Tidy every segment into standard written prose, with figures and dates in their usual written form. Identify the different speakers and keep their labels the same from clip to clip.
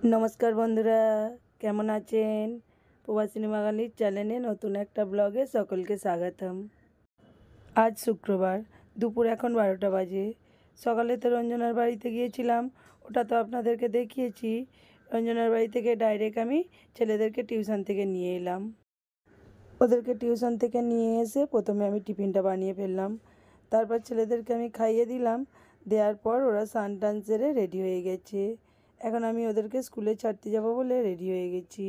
Speaker 1: নমস্কার বন্ধুরা, কেমন আছেন? প্রবাসিনী বাঙালির চ্যানেলে নতুন একটা ব্লগে সকলকে স্বাগতম। আজ শুক্রবার, দুপুর এখন 12টা বাজে। সকালে তো রঞ্জনার বাড়িতে গিয়েছিলাম, ওটা তো আপনাদেরকে দেখিয়েছি। রঞ্জনার বাড়ি থেকে ডাইরেক্ট আমি ছেলেদেরকে টিউশন থেকে নিয়ে এলাম। ওদেরকে টিউশন থেকে নিয়ে এসে প্রথমে আমি টিফিনটা বানিয়ে ফেললাম। তারপর ছেলেদেরকে আমি খাইয়ে দিলাম। দেওয়ার পর ওরা স্নান টান সেরে রেডি হয়ে গেছে। এখন আমি ওদেরকে স্কুলে ছাড়তে যাব বলে রেডি হয়ে গেছি।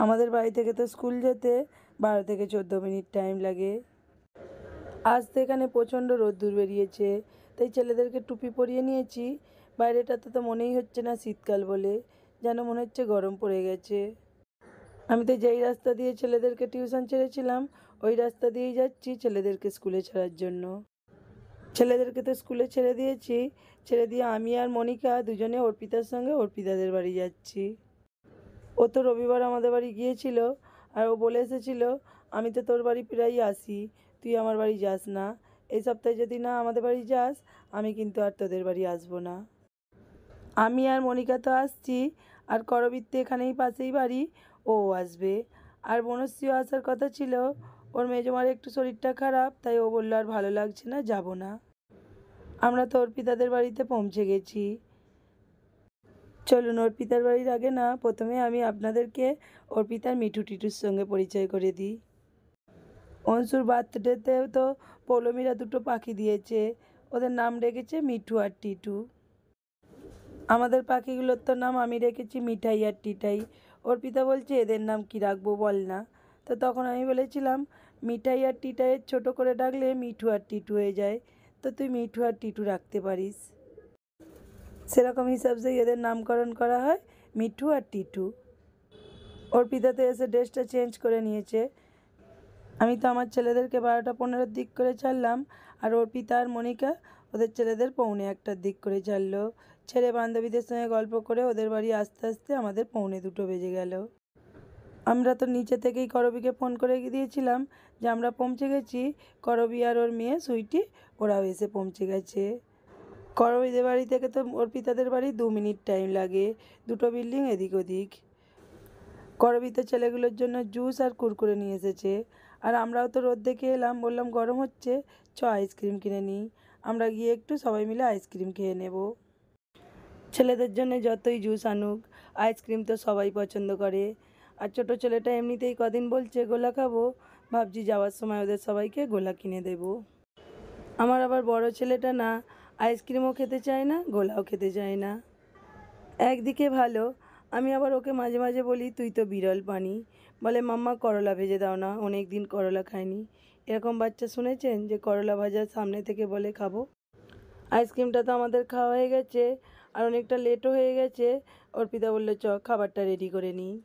Speaker 1: আমাদের বাড়ি থেকে তো স্কুল যেতে 12 থেকে 14 মিনিট টাইম লাগে। আজ তো এখানে প্রচণ্ড রোদ্দুর বেরিয়েছে, তাই ছেলেদেরকে টুপি পরিয়ে নিয়েছি। বাইরেটাতে তো মনেই হচ্ছে না শীতকাল বলে, যেন মনে হচ্ছে গরম পড়ে গেছে। আমি তো যেই রাস্তা দিয়ে ছেলেদেরকে টিউশন ছেড়েছিলাম, ওই রাস্তা দিয়েই যাচ্ছি ছেলেদেরকে স্কুলে ছাড়ার জন্য। ছেলেদেরকে তো স্কুলে ছেড়ে দিয়েছি। ছেড়ে দিয়ে আমি আর মনিকা দুজনে অর্পিতার সঙ্গে অর্পিতাদের বাড়ি যাচ্ছি। ও তো রবিবার আমাদের বাড়ি গিয়েছিল, আর ও বলে এসেছিল, আমি তো তোর বাড়ি প্রায়ই আসি, তুই আমার বাড়ি যাস না। এই সপ্তাহে যদি না আমাদের বাড়ি যাস, আমি কিন্তু আর তোদের বাড়ি আসবো না। আমি আর মনিকা তো আসছি, আর করবীর তো এখানেই পাশেই বাড়ি, ও আসবে। আর বনশ্রীও আসার কথা ছিল, ওর মেজমার একটু শরীরটা খারাপ, তাই ও বললো আর ভালো লাগছে না, যাব না। আমরা তো অর্পিতাদের বাড়িতে পৌঁছে গেছি। চলুন, অর্পিতার বাড়ির আগে না প্রথমে আমি আপনাদেরকে অর্পিতার মিঠু টিটুর সঙ্গে পরিচয় করে দিই। অংশুর বার্থডেতেও তো পৌলমীরা দুটো পাখি দিয়েছে, ওদের নাম রেখেছে মিঠু আর টিটু। আমাদের পাখিগুলোর তো নাম আমি রেখেছি মিঠাই আর টিটাই। অর্পিতা বলছে এদের নাম কি রাখবো বল না। তো তখন আমি বলেছিলাম, মিঠাই আর টিটাইয়ের ছোট করে ডাকলে মিঠু আর টিটু হয়ে যায়, তো তুই মিঠু আর টিটু রাখতে পারিস। সেরকম হিসাবে এদের নামকরণ করা হয় মিঠু আর টিটু। অর্পিতাতে এসে ড্রেসটা চেঞ্জ করে নিয়েছে। আমি তো আমার ছেলেদেরকে 12টা 15-র দিক করে ছাড়লাম, আর অর্পিতা আর মনিকা ওদের ছেলেদের 1:45-র দিক করে ছাড়লো। ছেলে বান্ধবীদের সঙ্গে গল্প করে ওদের বাড়ি আস্তে আস্তে আমাদের 1:45 বেজে গেল। আমরা তো নিচে থেকেই করবীকে ফোন করে দিয়েছিলাম যে আমরা পৌঁছে গেছি। করবী আর ওর মেয়ে সুইটি ওরাও এসে পৌঁছে গেছে। করবীদের বাড়ি থেকে তো অর্পিতাদের বাড়ি 2 মিনিট টাইম লাগে, দুটো বিল্ডিং এদিক ওদিক। করবী তো ছেলেগুলোর জন্য জুস আর কুরকুরে নিয়ে এসেছে। আর আমরাও তো রোদ দেখে এলাম, বললাম গরম হচ্ছে, আইসক্রিম কিনে নিই। আমরা গিয়ে একটু সবাই মিলে আইসক্রিম খেয়ে নেব। ছেলেদের জন্য যতই জুস আনুক, আইসক্রিম তো সবাই পছন্দ করে। আর ছোটো ছেলেটা এমনিতেই কদিন বলছে গোলা খাবো, ভাবছি যাওয়ার সময় ওদের সবাইকে গোলা কিনে দেব। আমার আবার বড় ছেলেটা না আইসক্রিমও খেতে চায় না, গোলাও খেতে চায় না। একদিকে ভালো, আমি আবার ওকে মাঝে মাঝে বলি তুই তো বিরল প্রাণী, বলে মাম্মা করলা ভেজে দাও না, অনেক দিন করলা খাইনি। এরকম বাচ্চা শুনেছেন যে করলা ভাজা সামনে থেকে বলে খাবো? আইসক্রিমটা তো আমাদের খাওয়া হয়ে গেছে, আর অনেকটা লেটও হয়ে গেছে। অর্পিতা বললো চ খাবারটা রেডি করে নিই।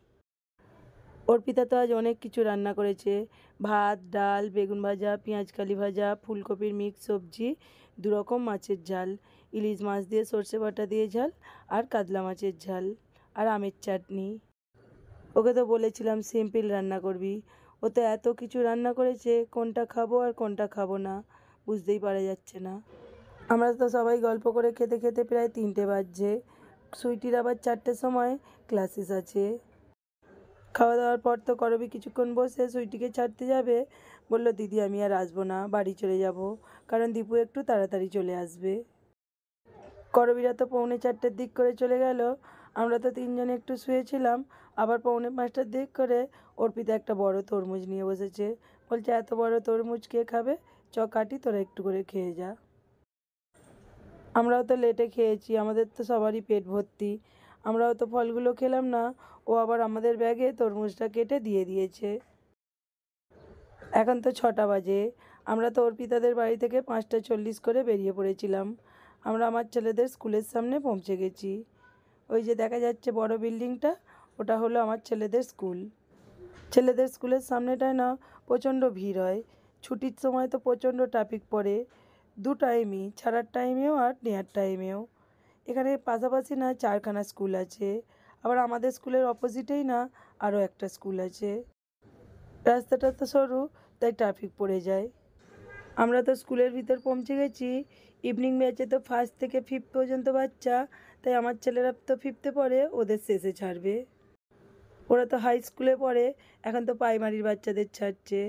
Speaker 1: অর্পিতা তো আজ অনেক কিছু রান্না করেছে, ভাত, ডাল, বেগুন ভাজা, পেঁয়াজকালি ভাজা, ফুলকপির মিক্স সবজি, 2 রকম মাছের ঝাল, ইলিশ মাছ দিয়ে সর্ষে বাটা দিয়ে ঝাল, আর কাতলা মাছের ঝাল, আর আমের চাটনি। ওকে তো বলেছিলাম সিম্পল রান্না করবি, ও তো এত কিছু রান্না করেছে, কোনটা খাবো আর কোনটা খাবো না বুঝতেই পারা যাচ্ছে না। আমরা তো সবাই গল্প করে খেতে খেতে প্রায় 3টে বাজছে। সুইটির আবার 4টের সময় ক্লাসেস আছে। খাওয়া দাওয়ার পর তো করবী কিছুক্ষণ বসে সুইটিকে ছাড়তে যাবে, বলল দিদি আমি আর আসবো না, বাড়ি চলে যাব, কারণ দীপু একটু তাড়াতাড়ি চলে আসবে। করবীরা তো 4:45-র দিক করে চলে গেল। আমরা তো 3জনে একটু শুয়েছিলাম। আবার 4:45-র দিক করে অর্পিতা একটা বড় তরমুজ নিয়ে বসেছে, বলছে এত বড় তরমুজ কে খাবে, কাটি তোরা একটু করে খেয়ে যা। আমরাও তো লেটে খেয়েছি, আমাদের তো সবারই পেট ভর্তি, আমরাও তো ফলগুলো খেলাম না। ও আবার আমাদের ব্যাগে তরমুজটা কেটে দিয়ে দিয়েছে। এখন তো 6টা বাজে। আমরা তো অর্পিতাদের বাড়ি থেকে 5:40 করে বেরিয়ে পড়েছিলাম। আমরা আমার ছেলেদের স্কুলের সামনে পৌঁছে গেছি। ওই যে দেখা যাচ্ছে বড় বিল্ডিংটা, ওটা হলো আমার ছেলেদের স্কুল। ছেলেদের স্কুলের সামনেটায় না প্রচণ্ড ভিড় হয়। ছুটির সময় তো প্রচণ্ড ট্রাফিক পড়ে, 2 টাইমই, ছাড়ার টাইমেও আর নেওয়ার টাইমেও। এখানে পাশাপাশি না 4খানা স্কুল আছে, আবার আমাদের স্কুলের অপোজিটেই না আরও একটা স্কুল আছে। রাস্তাটা তো সরু, তাই ট্রাফিক পড়ে যায়। আমরা তো স্কুলের ভিতর পৌঁছে গেছি। ইভিনিং ব্যাচে তো ফার্স্ট থেকে ফিফথ পর্যন্ত বাচ্চা, তাই আমার ছেলেরা তো ফিফথে পড়ে, ওদের শেষে ছাড়বে। ওরা তো হাই স্কুলে পড়ে, এখন তো প্রাইমারির বাচ্চাদের ছাড়ছে।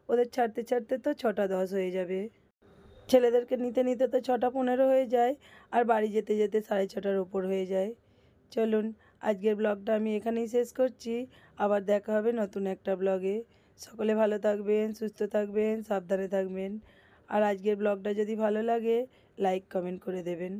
Speaker 1: ওদের ছাড়তে ছাড়তে তো 6টা 10 হয়ে যাবে। ছেলেদেরকে নিতে নিতে তো 6টা 15 হয়ে যায়, আর বাড়ি যেতে যেতে 6:30টার ওপর হয়ে যায়। চলুন, আজকের ব্লগটা আমি এখানেই শেষ করছি। আবার দেখা হবে নতুন একটা ব্লগে। সকলে ভালো থাকবেন, সুস্থ থাকবেন, সাবধানে থাকবেন। আর আজকের ব্লগটা যদি ভালো লাগে, লাইক কমেন্ট করে দেবেন।